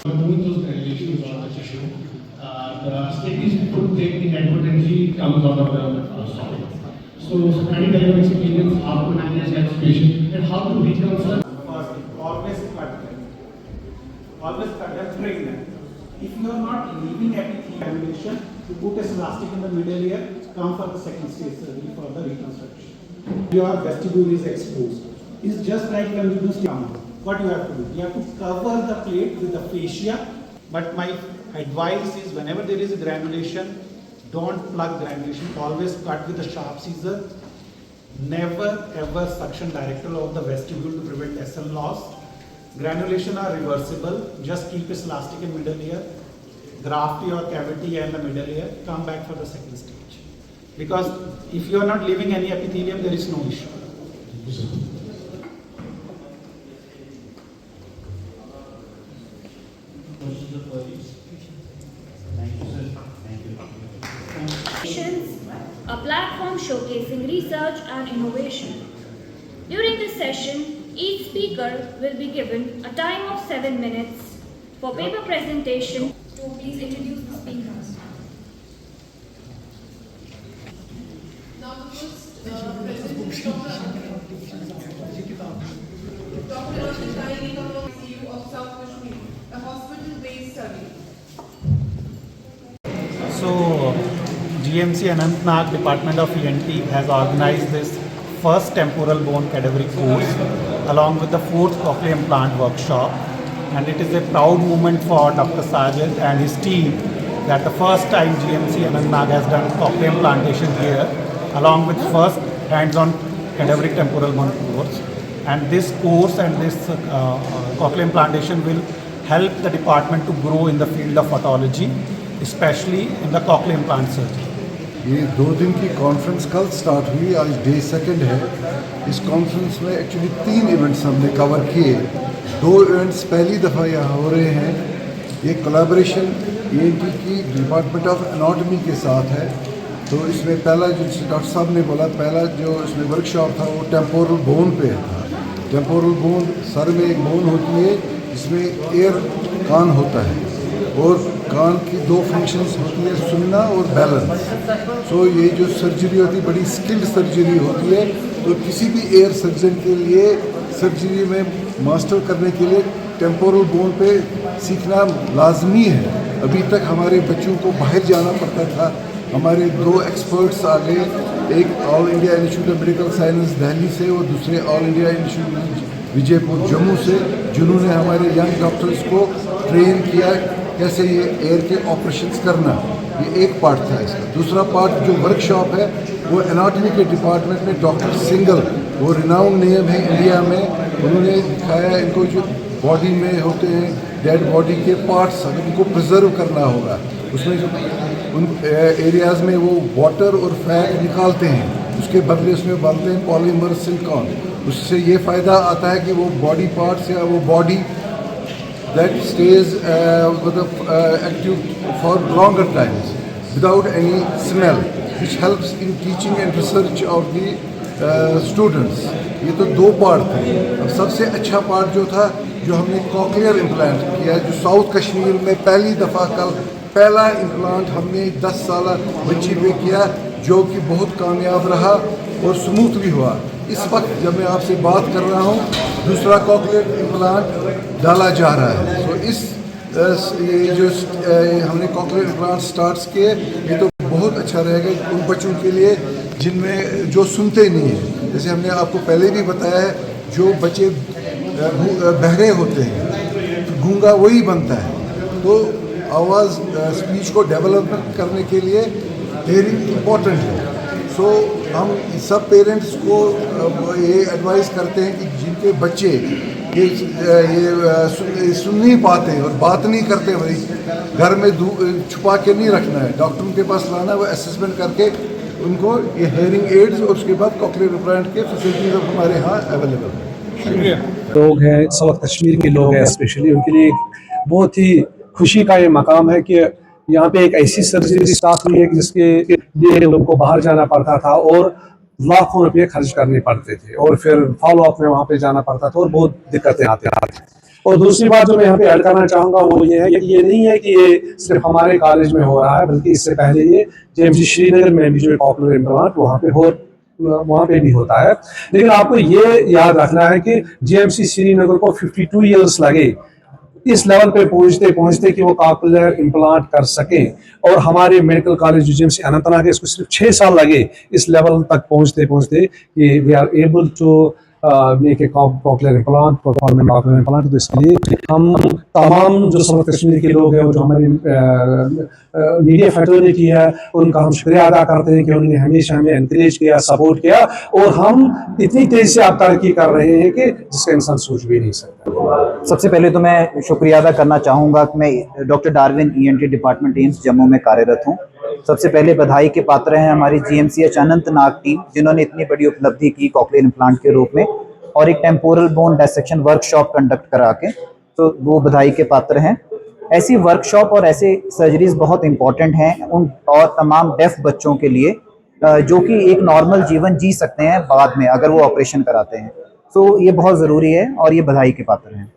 Removing those regulations on the issue, the state could take the advertency comes out of the soil. So, can you tell your experience how to manage that situation and how to reconcile? First, always cut them, train them. If you are not leaving epithelial, you put a elastic in the middle here, come for the second stage surgery for the reconstruction. Your vestibule is exposed. It's just like when you do stomach. What you have to do? You have to cover the plate with the fascia. But my advice is whenever there is a granulation, don't plug granulation. Always cut with a sharp scissor. Never ever suction directly of the vestibule to prevent SL loss. Granulation are reversible. Just keep this elastic in middle here. Graft your cavity and the middle here. Come back for the second stage. Because if you are not leaving any epithelium, there is no issue. A platform showcasing research and innovation. During this session, each speaker will be given a time of 7 minutes for paper presentation. So please introduce the speakers. Now the first president is Dr. Roshan Taini from ICU of South Kashmir, a hospital-based study. So, GMC Anantnag Department of ENT has organized this first temporal bone cadaveric course along with the fourth cochlear implant workshop, and it is a proud moment for Dr. Sajid and his team that the first time GMC Anantnag has done cochlear implantation here along with first hands-on cadaveric temporal bone course, and this course and this cochlear implantation will help the department to grow in the field of otology, especially in the cochlear implant surgery. ये 2 दिन की conference कल start हुई, आज day second है। इस conference में actually 3 events हमने कवर किए। 2 इवेंट्स पहली दफ़ा यहाँ हो रहे हैं। ये कोलैबोरेशन ENT की डिपार्टमेंट ऑफ एनाटॉमी के साथ है। तो इसमें पहला जो डॉक्टर साहब ने बोला, पहला जो इसमें वर्कशॉप था वो टेम्पोरल बोन पे था। टेम्पोरल बोन सर में एक बोन होती है जिसमें एयर कान होता है और कान की 2 फंक्शंस होती है, सुनना और बैलेंस। सो ये जो सर्जरी होती है बड़ी स्किल्ड सर्जरी होती है। तो किसी भी एयर सर्जन के लिए सर्जरी में मास्टर करने के लिए टेम्पोरल बोन पे सीखना लाजमी है। अभी तक हमारे बच्चों को बाहर जाना पड़ता था। हमारे 2 एक्सपर्ट्स आ गए, एक all India institute of medical science Delhi से और दूसरे all India institute Vijaypur Jammu से, जिन्होंने हमारे यंग डॉक्टर्स को ट्रेन किया कैसे ये एयर के ऑपरेशंस करना। ये एक पार्ट था इसका। दूसरा पार्ट जो वर्कशॉप है वो एनाटॉमी के डिपार्टमेंट में डॉक्टर सिंगल, वो रिनाउंड नेम है इंडिया में, उन्होंने दिखाया इनको जो बॉडी में होते हैं डेड बॉडी के पार्ट्स, अगर उनको प्रिजर्व करना होगा उसमें जो उन एरियाज़ में वो वाटर और फैट निकालते हैं, उसके बदले उसमें बनते हैं पॉलीमर सिलिकॉन। उससे ये फ़ायदा आता है कि वो बॉडी पार्ट्स या वो body that stays active for longer times without any smell, which helps in teaching and research of the students. ये तो 2 पार्ट थे। अब सबसे अच्छा पार्ट जो था, जो हमने कॉक्लियर इम्प्लांट किया, जो साउथ कश्मीर में पहली दफ़ा कल पहला इम्प्लांट हमने 10 साल बच्ची पे किया, जो कि बहुत कामयाब रहा और स्मूथ भी हुआ। इस वक्त जब मैं आपसे बात कर रहा हूँ, दूसरा कॉक्लियर इम्प्लांट डाला जा रहा है। तो ये जो हमने कॉक्लियर इम्प्लांट स्टार्ट्स किए, ये तो बहुत अच्छा रहेगा उन बच्चों के लिए जिनमें जो सुनते नहीं हैं। जैसे हमने आपको पहले भी बताया है, जो बच्चे बहरे होते हैं, गूंगा वही बनता है। तो आवाज़ स्पीच को डेवलप करने के लिए हेयरिंग इम्पॉर्टेंट है। सो हम सब पेरेंट्स को ये एडवाइस करते हैं कि जिनके बच्चे ये सुन नहीं पाते और बात नहीं करते, भाई घर में छुपा के नहीं रखना है, डॉक्टर के पास लाना है, वो असेसमेंट करके उनको ये हेयरिंग एड्स और उसके बाद कॉक्लियर इम्प्लांट के फैसिलिटीज हमारे यहाँ अवेलेबल है। शुक्रिया। लोग हैं, साउथ कश्मीर के लोग हैं स्पेशली, उनके लिए बहुत ही खुशी का ये मकाम है कि यहाँ पे एक ऐसी सर्जरी स्टार्ट हुई है जिसके लिए उनको बाहर जाना पड़ता था और लाखों रुपए खर्च करने पड़ते थे और फिर फॉलो अप में वहाँ पे जाना पड़ता था और बहुत दिक्कतें आती थी। और दूसरी बात जो मैं यहाँ पे ऐड करना चाहूँगा वो ये है कि ये नहीं है कि ये सिर्फ हमारे कॉलेज में हो रहा है, बल्कि इससे पहले ये जेएमसी श्रीनगर में भी जो कॉकलियर इम्प्लांट वहाँ पे भी होता है। लेकिन आपको ये याद रखना है कि जेएमसी श्रीनगर को 52 ईयर्स लगे इस लेवल पे पहुंचते पहुंचते कि वो कॉकलियर इम्प्लांट कर सकें, और हमारे मेडिकल कॉलेज जेएमसी अनंतनाग है इसको सिर्फ 6 साल लगे इस लेवल तक पहुंचते पहुंचते कि we are able to make a cochlear implant, performant cochlear implant. तो इसके लिए हम तमाम जो समर कश्मीर के लोग हैं, जो हमारी मीडिया फैटर्निटी है, उनका हम शुक्रिया अदा करते हैं कि उन्होंने हमेशा हमें एनकरेज किया, सपोर्ट किया, और हम इतनी तेजी से आप तरक्की कर रहे हैं कि जिसका इंसान सोच भी नहीं सकता। सबसे पहले तो मैं शुक्रिया अदा करना चाहूँगा कि मैं doctor Darwin ENT department AIIMS Jammu में कार्यरत हूँ। सबसे पहले बधाई के पात्र हैं हमारी GMCH अनंतनाग टीम, जिन्होंने इतनी बड़ी उपलब्धि की कॉकलियर इम्प्लांट के रूप में, और एक temporal bone dissection workshop conduct करा के, तो वो बधाई के पात्र हैं। ऐसी वर्कशॉप और ऐसे सर्जरीज बहुत इंपॉर्टेंट हैं उन और तमाम डेफ बच्चों के लिए जो कि एक नॉर्मल जीवन जी सकते हैं बाद में अगर वो ऑपरेशन कराते हैं। तो ये बहुत ज़रूरी है और ये बधाई के पात्र हैं।